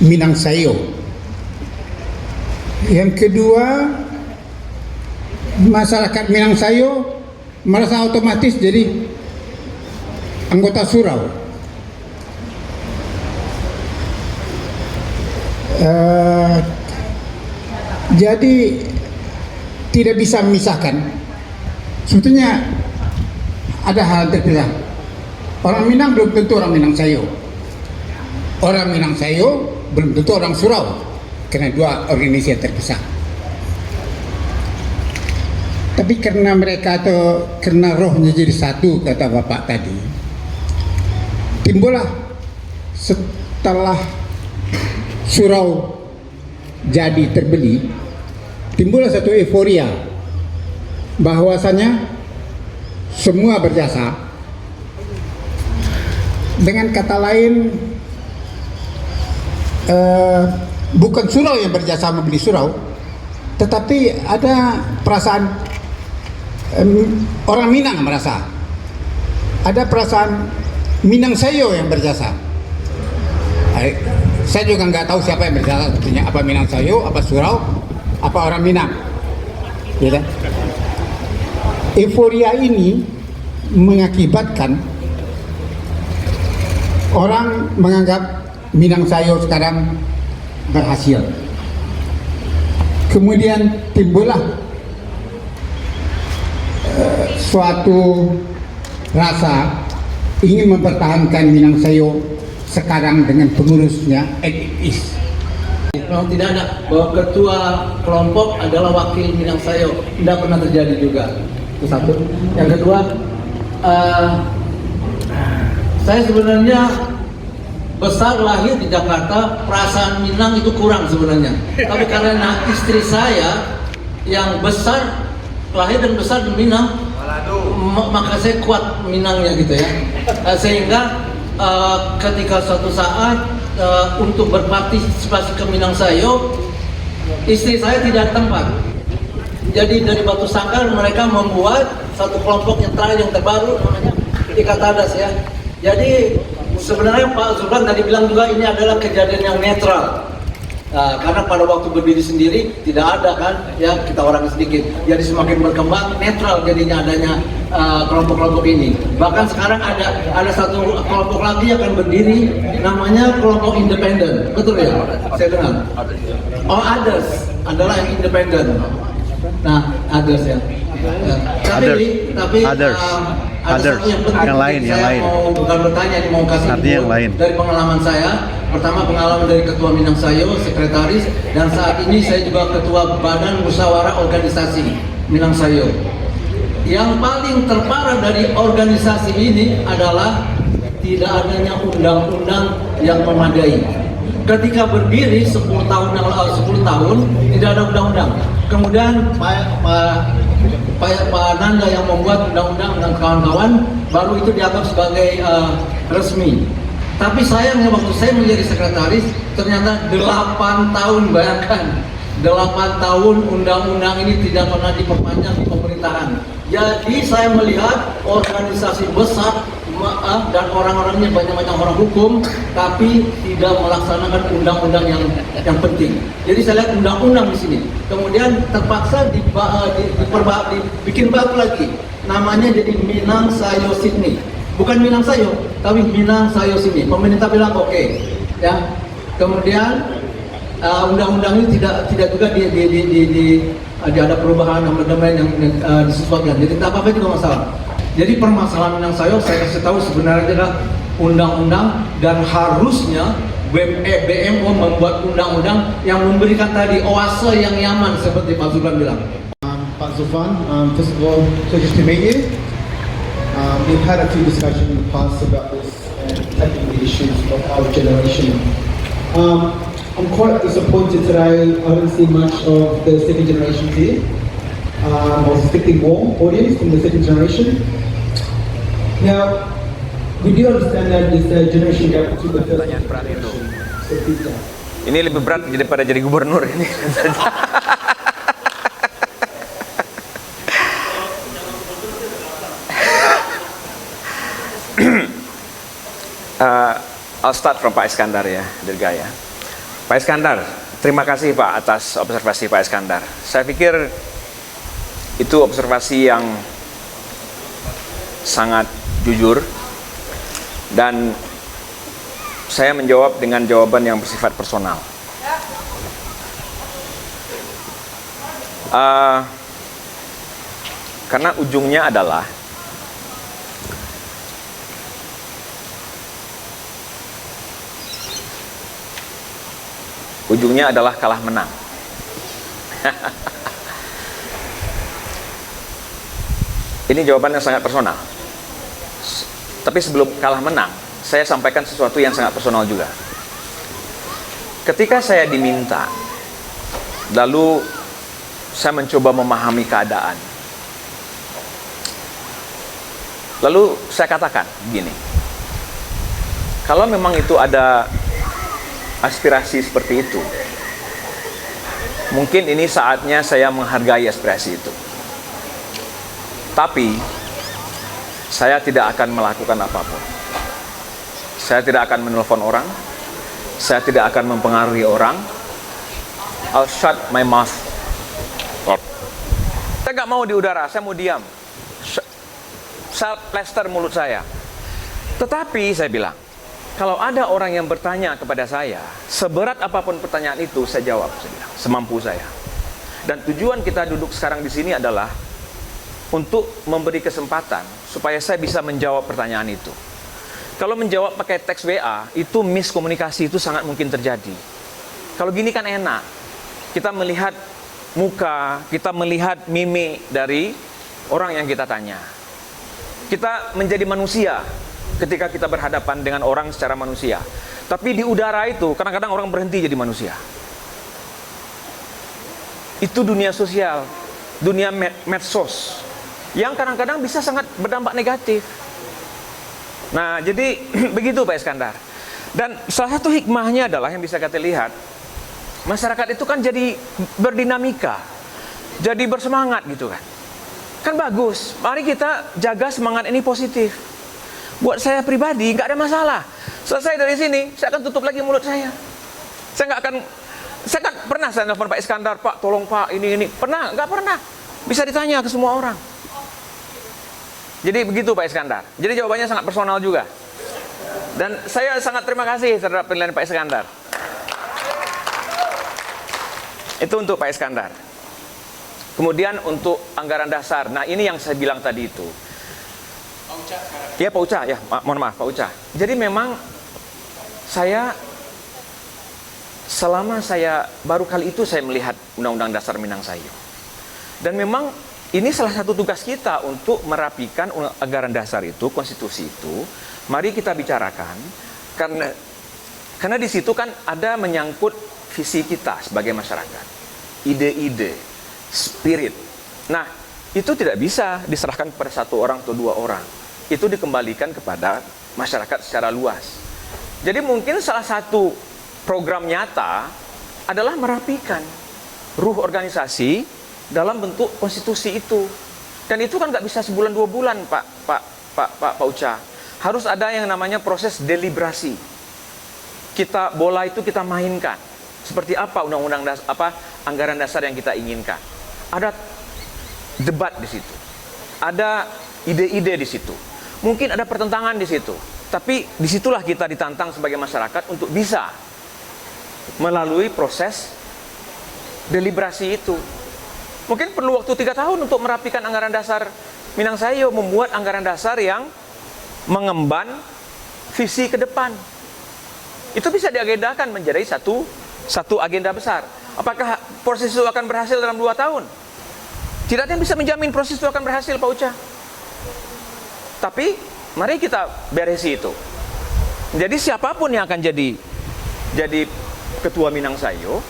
Minang Sayo. Yang kedua, masyarakat Minang Sayo merasa otomatis jadi anggota surau. Jadi tidak bisa memisahkan. Sebetulnya ada hal terpisah. Orang Minang belum tentu orang Minang Sayo. Orang Minang Sayo belum tentu orang surau, karena dua organisasi yang terpisah. Tapi karena mereka atau karena rohnya jadi satu, kata Bapak tadi, timbullah setelah surau jadi terbeli, timbullah satu euforia bahwasanya semua berjasa. Dengan kata lain, bukan surau yang berjasa membeli surau, tetapi ada perasaan orang Minang merasa, ada perasaan Minang Sayo yang berjasa. Saya juga nggak tahu siapa yang berjasa sebetulnya, apa Minang Sayo, apa surau, apa orang Minang, gitu. Euforia ini mengakibatkan orang menganggap Minang Sayo sekarang berhasil. Kemudian timbullah suatu rasa ingin mempertahankan Minang Sayo sekarang dengan pengurusnya etis. Memang tidak ada bahwa ketua kelompok adalah wakil Minang Sayo, tidak pernah terjadi juga. Itu satu. Yang kedua, saya sebenarnya besar lahir di Jakarta, perasaan Minang itu kurang sebenarnya. Tapi karena istri saya yang besar, lahir dan besar di Minang, maka saya kuat Minangnya gitu ya. Sehingga ketika suatu saat untuk berpartisipasi ke Minang Sayo, istri saya tidak ada tempat. Jadi dari Batu Sangkar mereka membuat satu kelompok yang terakhir yang terbaru namanya Ikatadas ya. Jadi sebenarnya Pak Zulfan tadi bilang juga ini adalah kejadian yang netral. Karena pada waktu berdiri sendiri tidak ada kan, ya kita orang sedikit. Jadi semakin berkembang netral jadinya adanya kelompok-kelompok ini. Bahkan sekarang ada satu kelompok lagi yang akan berdiri, namanya kelompok independen. Betul ya? Saya dengar. Oh, others adalah yang independen. Nah, others ya. Tapi Others. ada satu yang penting Yang lain. mau bukan bertanya, mau kasih Artinya yang lain. dari pengalaman saya. Pertama, pengalaman dari Ketua Minang Sayo, Sekretaris, dan saat ini saya juga Ketua Badan Musyawarah Organisasi Minang Sayo. Yang paling terparah dari organisasi ini adalah tidak adanya undang-undang yang memadai. Ketika berdiri 10 tahun tidak ada undang-undang. Kemudian Pak Nanda yang membuat undang-undang dan kawan-kawan baru itu dianggap sebagai resmi. Tapi sayangnya waktu saya menjadi sekretaris ternyata 8 tahun, bayangkan 8 tahun undang-undang ini tidak pernah diperpanjang di pemerintahan. Jadi saya melihat organisasi besar dan orang-orangnya banyak-banyak orang hukum, tapi tidak melaksanakan undang-undang yang penting. Jadi saya lihat undang-undang di sini, kemudian terpaksa dibikin baru lagi, namanya jadi Minang Sayo Sydney, bukan Minang Sayo, tapi Minang Sayo Sydney. Pemerintah bilang oke, ya. Kemudian undang-undang ini tidak juga ada perubahan amandemen yang disesuaikan. Jadi tak apa-apa juga masalah. Jadi permasalahan yang saya kasih tahu sebenarnya adalah undang-undang, dan harusnya BMO membuat undang-undang yang memberikan tadi oase yang nyaman seperti Pak Zulfan bilang. Pak Zulfan, first of all, pleasure to meet you. We've had a few discussions in the past about this and tackling the issues of our generation. I'm quite disappointed today. I don't see much of the second generation here. I was expecting more audience from the second generation. Now, we do understand that this generation gap to the first generation. Ini lebih berat daripada jadi gubernur ini. I'll start from Pak Iskandar ya, Dirgaya. Pak Iskandar, terima kasih Pak atas observasi Pak Iskandar. Saya pikir itu observasi yang sangat jujur, dan saya menjawab dengan jawaban yang bersifat personal. Karena ujungnya adalah kalah menang. Ini jawaban yang sangat personal. Tapi sebelum kalah menang, saya sampaikan sesuatu yang sangat personal juga. Ketika saya diminta, lalu saya mencoba memahami keadaan. Lalu saya katakan begini, kalau memang itu ada aspirasi seperti itu, mungkin ini saatnya saya menghargai aspirasi itu. Tapi saya tidak akan melakukan apapun. Saya tidak akan menelpon orang. Saya tidak akan mempengaruhi orang. I'll shut my mouth. Saya nggak mau di udara, saya mau diam. Saya plester mulut saya. Tetapi saya bilang, kalau ada orang yang bertanya kepada saya, seberat apapun pertanyaan itu, saya jawab, saya bilang, semampu saya. Dan tujuan kita duduk sekarang di sini adalah untuk memberi kesempatan supaya saya bisa menjawab pertanyaan itu. Kalau menjawab pakai teks WA, itu miskomunikasi, itu sangat mungkin terjadi. Kalau gini kan enak. Kita melihat muka, kita melihat mimik dari orang yang kita tanya. Kita menjadi manusia ketika kita berhadapan dengan orang secara manusia. Tapi di udara itu, kadang-kadang orang berhenti jadi manusia. Itu dunia sosial, dunia medsos, yang kadang-kadang bisa sangat berdampak negatif. Nah, jadi begitu Pak Iskandar. Dan salah satu hikmahnya adalah yang bisa kita lihat, masyarakat itu kan jadi berdinamika, jadi bersemangat gitu kan. Kan bagus, mari kita jaga semangat ini positif. Buat saya pribadi nggak ada masalah. Selesai dari sini, saya akan tutup lagi mulut saya. Saya kan pernah saya nelfon Pak Iskandar, Pak tolong Pak ini. Pernah? Nggak pernah. Bisa ditanya ke semua orang. Jadi begitu Pak Iskandar. Jadi jawabannya sangat personal juga. Dan saya sangat terima kasih terhadap penilaian Pak Iskandar. Itu untuk Pak Iskandar. Kemudian untuk anggaran dasar. Nah ini yang saya bilang tadi itu. Ya Pak Uca, ya mohon maaf Pak Uca. Jadi memang selama saya baru kali itu saya melihat Undang-Undang Dasar Minang Sayo. Dan memang ini salah satu tugas kita untuk merapikan anggaran dasar itu, konstitusi itu. Mari kita bicarakan, karena Karena di situ kan ada menyangkut visi kita sebagai masyarakat, ide-ide, spirit. Nah, itu tidak bisa diserahkan kepada satu orang atau dua orang. Itu dikembalikan kepada masyarakat secara luas. Jadi mungkin salah satu program nyata adalah merapikan ruh organisasi dalam bentuk konstitusi itu. Dan itu kan nggak bisa sebulan 2 bulan, Pak Uca. Harus ada yang namanya proses deliberasi. Bola itu kita mainkan. Seperti apa undang-undang anggaran dasar yang kita inginkan. Ada debat di situ. Ada ide-ide di situ. Mungkin ada pertentangan di situ. Tapi disitulah kita ditantang sebagai masyarakat untuk bisa melalui proses deliberasi itu. Mungkin perlu waktu 3 tahun untuk merapikan anggaran dasar Minangsayo, membuat anggaran dasar yang mengemban visi ke depan. Itu bisa diagendakan menjadi satu agenda besar. Apakah proses itu akan berhasil dalam 2 tahun? Tidak ada yang bisa menjamin proses itu akan berhasil, Pak Uca. Tapi mari kita beresi itu. Jadi siapapun yang akan jadi ketua Minangsayo,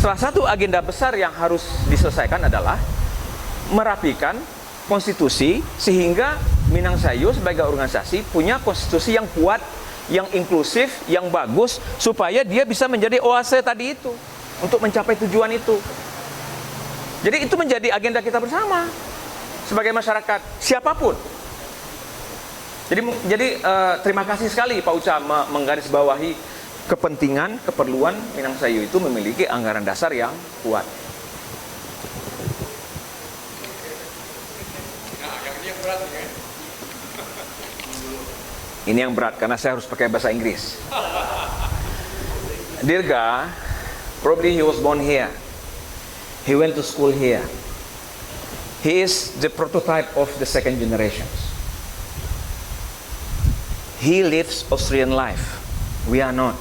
salah satu agenda besar yang harus diselesaikan adalah merapikan konstitusi sehingga Minangsayo sebagai organisasi punya konstitusi yang kuat, yang inklusif, yang bagus, supaya dia bisa menjadi oase tadi itu untuk mencapai tujuan itu. Jadi itu menjadi agenda kita bersama sebagai masyarakat siapapun. Jadi terima kasih sekali Pak Uca menggarisbawahi kepentingan, keperluan Minangsayo itu memiliki anggaran dasar yang kuat. Ini yang berat karena saya harus pakai bahasa Inggris. Dirga, probably he was born here. He went to school here. He is the prototype of the second generations. He lives Australian life. We are not.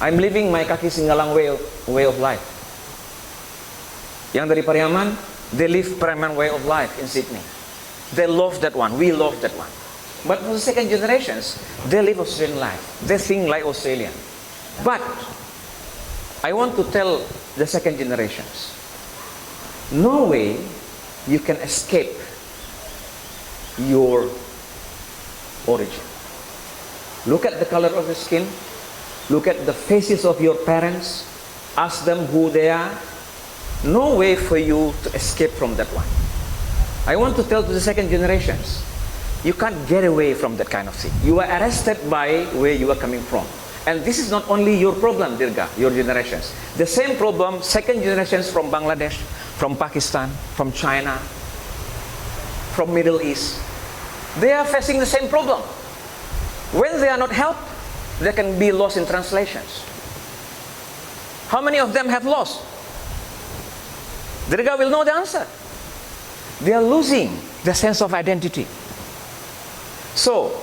I'm living my Kaki Singgalang way of life. Yang dari Pariaman, they live Pariaman way of life in Sydney. They love that one. We love that one. But for the second generations, they live Australian life. They think like Australian. But I want to tell the second generations, no way you can escape your origin. Look at the color of the skin. Look at the faces of your parents. Ask them who they are. No way for you to escape from that one. I want to tell to the second generations, you can't get away from that kind of thing. You are arrested by where you are coming from. And this is not only your problem, Dirga, your generations. The same problem, second generations from Bangladesh, from Pakistan, from China, from Middle East. They are facing the same problem. When they are not helped, they can be lost in translations. How many of them have lost? Dirga will know the answer. They are losing the sense of identity. So,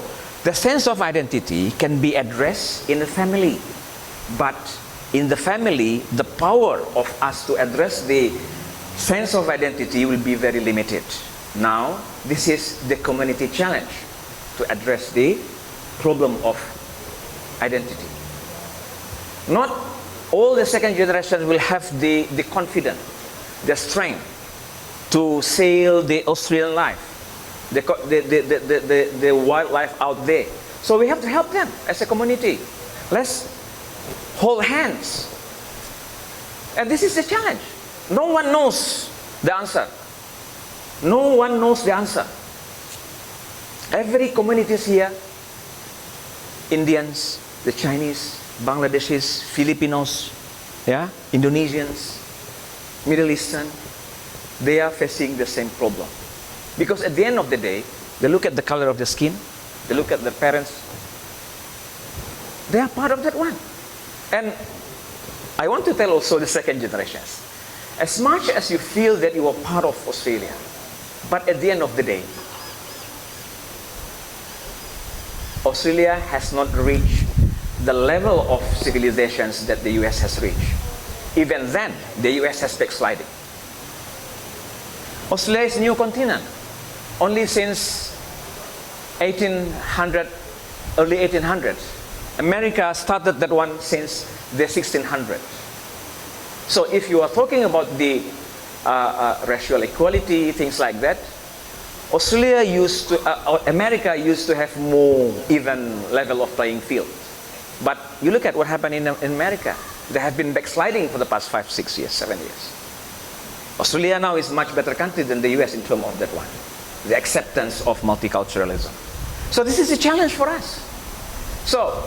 the sense of identity can be addressed in the family. But in the family, the power of us to address the sense of identity will be very limited. Now, this is the community challenge to address the problem of identity. Not all the second generation will have the confidence, the strength to sail the Australian life, the wildlife out there. So we have to help them as a community. Let's hold hands. And this is the challenge. No one knows the answer. No one knows the answer. Every community is here. Indians, the Chinese, Bangladeshis, Filipinos, Indonesians, Middle Eastern, they are facing the same problem. Because at the end of the day, they look at the color of the skin, they look at the parents, they are part of that one. And I want to tell also the second generations, as much as you feel that you are part of Australia, but at the end of the day, Australia has not reached the level of civilizations that the US has reached. Even then, the US has backsliding. Australia is a new continent. Only since early 1800s, America started that one since the 1600s. So if you are talking about the racial equality, things like that, America used to have more even level of playing field. But you look at what happened in America. They have been backsliding for the past 5, 6 years, 7 years. Australia now is a much better country than the US in terms of that one. The acceptance of multiculturalism. So this is a challenge for us. So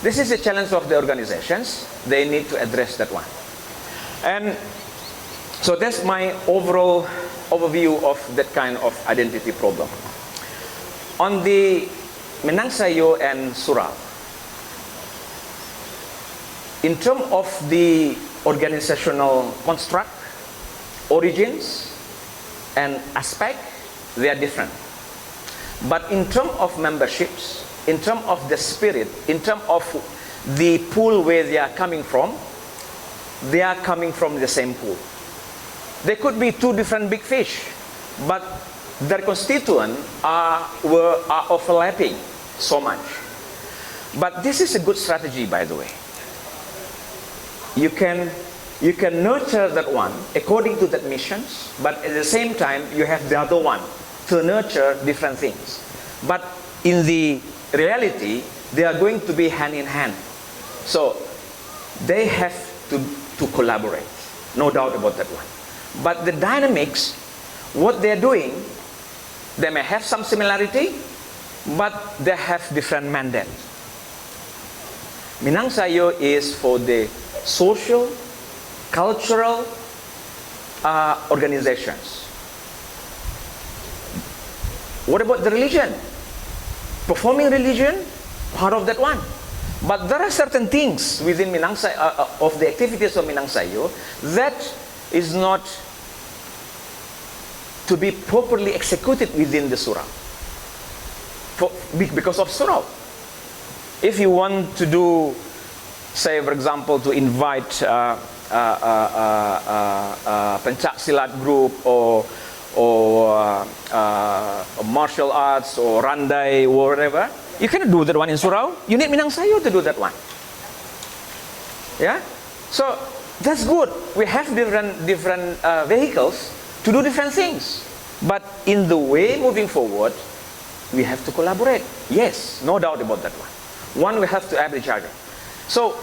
this is a challenge of the organizations. They need to address that one. And so that's my overall overview of that kind of identity problem. On the Minang Sayo and Surau, in terms of the organizational construct, origins, and aspect, they are different. But in terms of memberships, in terms of the spirit, in terms of the pool where they are coming from the same pool. They could be two different big fish, but their constituents are overlapping so much. But this is a good strategy, by the way. You can nurture that one according to that missions, but at the same time you have the other one to nurture different things. But in the reality, they are going to be hand in hand. So they have to collaborate, no doubt about that one. But the dynamics, what they're doing, they may have some similarity, but they have different mandate. Minang Sayo is for the social, cultural organizations. What about the religion? Performing religion, part of that one. But there are certain things within Minang Sayo, of the activities of Minang Sayo, that is not to be properly executed within the surau. Because of surau. If you want to do, say for example, to invite pencak silat group or martial arts or randai or whatever, you cannot do that one in surau. You need Minang Sayo to do that one. Yeah, so that's good. We have different vehicles to do different things, but in the way moving forward, we have to collaborate. Yes, no doubt about that one. One, we have to have each other. So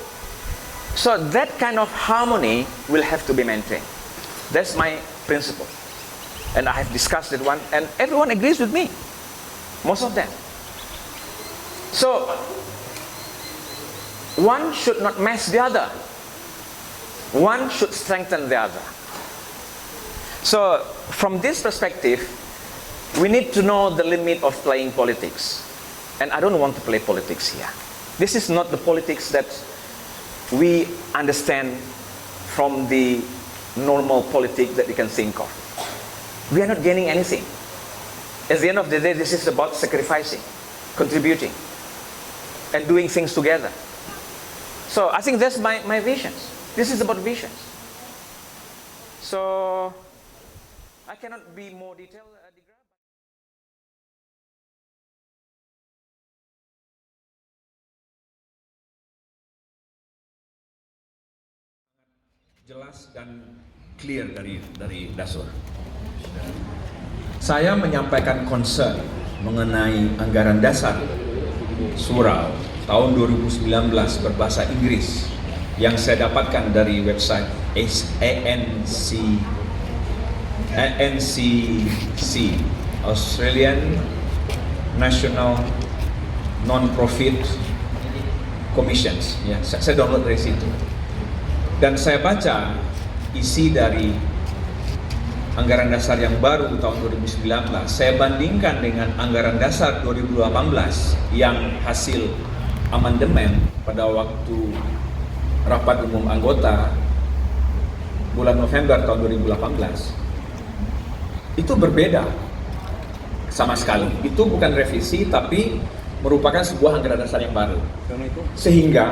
that kind of harmony will have to be maintained. That's my principle. And I have discussed it one, and everyone agrees with me. Most of them. So, one should not mess the other. One should strengthen the other. So, from this perspective, we need to know the limit of playing politics. And I don't want to play politics here. This is not the politics that we understand from the normal politics that we can think of. We are not gaining anything. At the end of the day, this is about sacrificing, contributing, and doing things together. So I think that's my visions. This is about visions. So I cannot be more detailed. Jelas dan clear dari Dasur. Saya menyampaikan concern mengenai anggaran dasar surau tahun 2019 berbahasa Inggris yang saya dapatkan dari website ANCC, Australian National Non-Profit Commissions. Ya, saya download dari situ. Dan saya baca isi dari anggaran dasar yang baru tahun 2019, saya bandingkan dengan anggaran dasar 2018 yang hasil amandemen pada waktu rapat umum anggota bulan November tahun 2018. Itu berbeda sama sekali. Itu bukan revisi, tapi merupakan sebuah anggaran dasar yang baru. Sehingga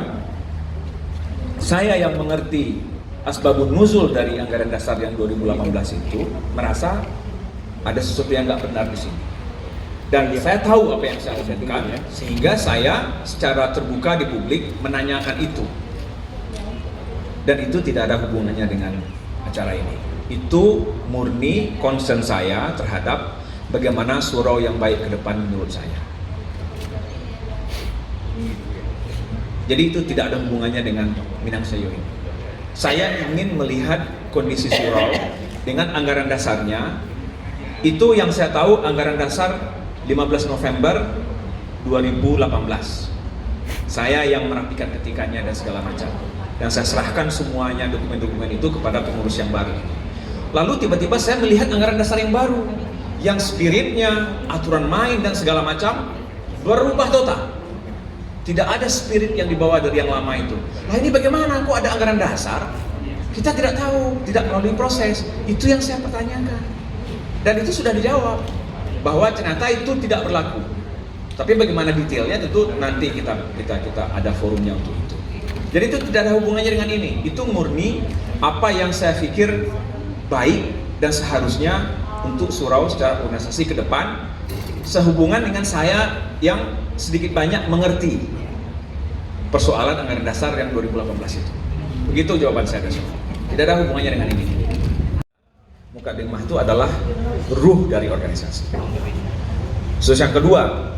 saya yang mengerti asbabun nuzul dari anggaran dasar yang 2018 itu merasa ada sesuatu yang nggak benar di sini. Dan saya tahu apa yang saya lakukan, sehingga saya secara terbuka di publik menanyakan itu. Dan itu tidak ada hubungannya dengan acara ini. Itu murni concern saya terhadap bagaimana surau yang baik ke depan menurut saya. Jadi itu tidak ada hubungannya dengan Minang Sayo ini. Saya ingin melihat kondisi surau dengan anggaran dasarnya. Itu yang saya tahu, anggaran dasar 15 November 2018. Saya yang merapikan ketikannya dan segala macam. Dan saya serahkan semuanya dokumen-dokumen itu kepada pengurus yang baru. Lalu tiba-tiba saya melihat anggaran dasar yang baru, yang spiritnya, aturan main dan segala macam berubah total. Tidak ada spirit yang dibawa dari yang lama itu. Nah ini bagaimana? Kok ada anggaran dasar? Kita tidak tahu, tidak melalui proses. Itu yang saya pertanyakan. Dan itu sudah dijawab bahwa ternyata itu tidak berlaku. Tapi bagaimana detailnya tentu nanti kita ada forumnya untuk itu. Jadi itu tidak ada hubungannya dengan ini. Itu murni apa yang saya pikir baik dan seharusnya untuk surau secara organisasi ke depan, sehubungan dengan saya yang sedikit banyak mengerti persoalan anggaran dasar yang 2018 itu. Begitu jawaban saya besok. Tidak ada hubungannya dengan ini. Mukadimah itu adalah ruh dari organisasi. Terus yang kedua,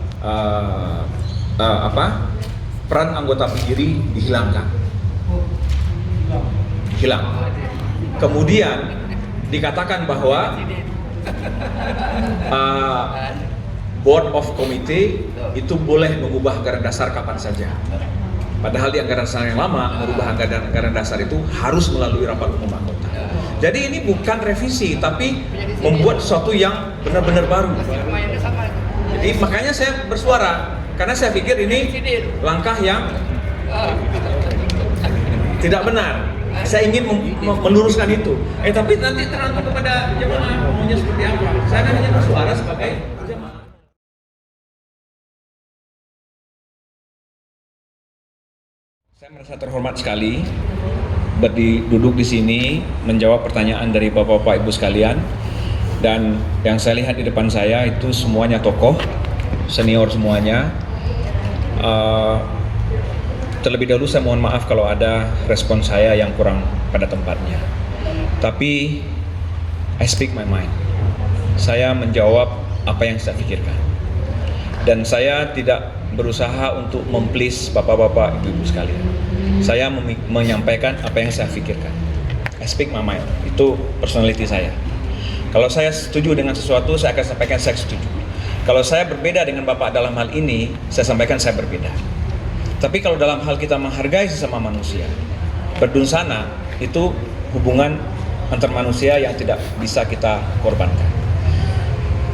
peran anggota pendiri dihilangkan, hilang. Kemudian dikatakan bahwa board of committee itu boleh mengubah anggaran dasar kapan saja. Padahal di anggaran dasar yang lama, merubah anggaran dasar itu harus melalui rapat umum anggota. Jadi ini bukan revisi, tapi membuat sesuatu yang benar-benar baru. Jadi makanya saya bersuara, karena saya pikir ini langkah yang tidak benar. Saya ingin meluruskan itu. Tapi nanti tergantung kepada jemaah maunya seperti apa. Saya hanya bersuara sebagai jemaah. Saya merasa terhormat sekali duduk di sini menjawab pertanyaan dari bapak-bapak ibu sekalian, dan yang saya lihat di depan saya itu semuanya tokoh senior semuanya. Terlebih dahulu saya mohon maaf kalau ada respon saya yang kurang pada tempatnya. Tapi I speak my mind. Saya menjawab apa yang saya pikirkan. Dan saya tidak berusaha untuk memplease bapak-bapak, ibu-ibu sekalian. Saya menyampaikan apa yang saya pikirkan. I speak my mind. Itu personality saya. Kalau saya setuju dengan sesuatu, saya akan sampaikan saya setuju. Kalau saya berbeda dengan bapak dalam hal ini, saya sampaikan saya berbeda. Tapi kalau dalam hal kita menghargai sesama manusia, berdunsana, itu hubungan antar manusia yang tidak bisa kita korbankan.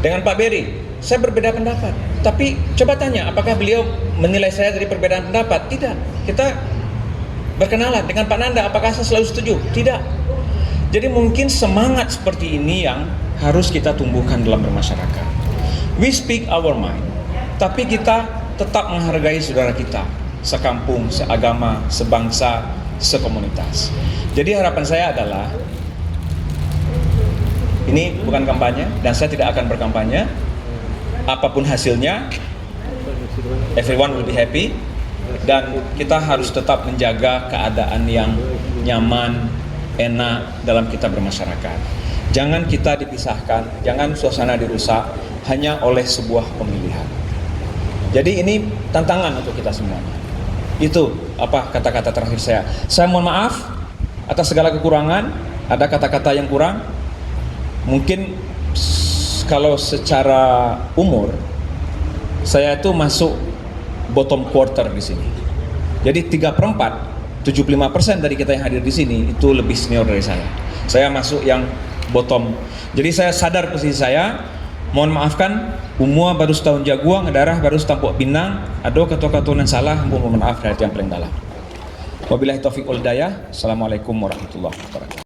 Dengan Pak Berry, saya berbeda pendapat. Tapi coba tanya, apakah beliau menilai saya dari perbedaan pendapat? Tidak. Kita berkenalan. Dengan Pak Nanda, apakah saya selalu setuju? Tidak. Jadi mungkin semangat seperti ini yang harus kita tumbuhkan dalam bermasyarakat. We speak our mind, tapi kita tetap menghargai saudara kita, sekampung, seagama, sebangsa, sekomunitas. Jadi harapan saya adalah, ini bukan kampanye dan saya tidak akan berkampanye. Apapun hasilnya, everyone will be happy, dan kita harus tetap menjaga keadaan yang nyaman, enak dalam kita bermasyarakat. Jangan kita dipisahkan, jangan suasana dirusak hanya oleh sebuah pemilihan. Jadi ini tantangan untuk kita semuanya. Itu apa kata-kata terakhir saya. Saya mohon maaf atas segala kekurangan. Ada kata-kata yang kurang. Mungkin kalau secara umur saya itu masuk bottom quarter di sini. Jadi 3/4, 75% dari kita yang hadir di sini itu lebih senior dari saya. Saya masuk yang bottom. Jadi saya sadar posisi saya. Mohon maafkan, umur baru setahun jaguang, darah baru setampuk pinang, ada kata-kata yang salah, mohon maaf dari yang paling dalam. Wabillahi taufiq wal hidayah. Assalamualaikum warahmatullahi wabarakatuh.